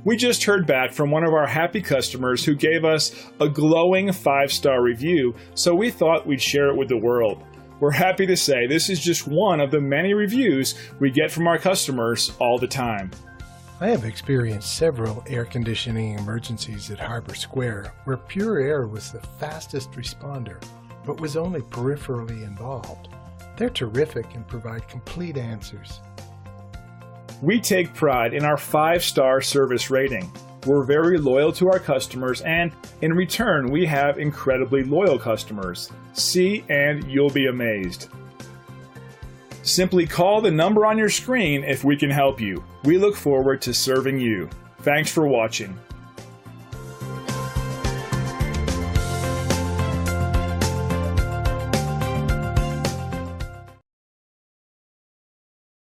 We just heard back from one of our happy customers who gave us a glowing 5-star review, so we thought we'd share it with the world. We're happy to say this is just one of the many reviews we get from our customers all the time. I have experienced several air conditioning emergencies at Harbor Square where PurAir was the fastest responder, but was only peripherally involved. They're terrific and provide complete answers. We take pride in our 5-star service rating. We're very loyal to our customers, and in return, we have incredibly loyal customers. See, and you'll be amazed. Simply call the number on your screen if we can help you. We look forward to serving you. Thanks for watching.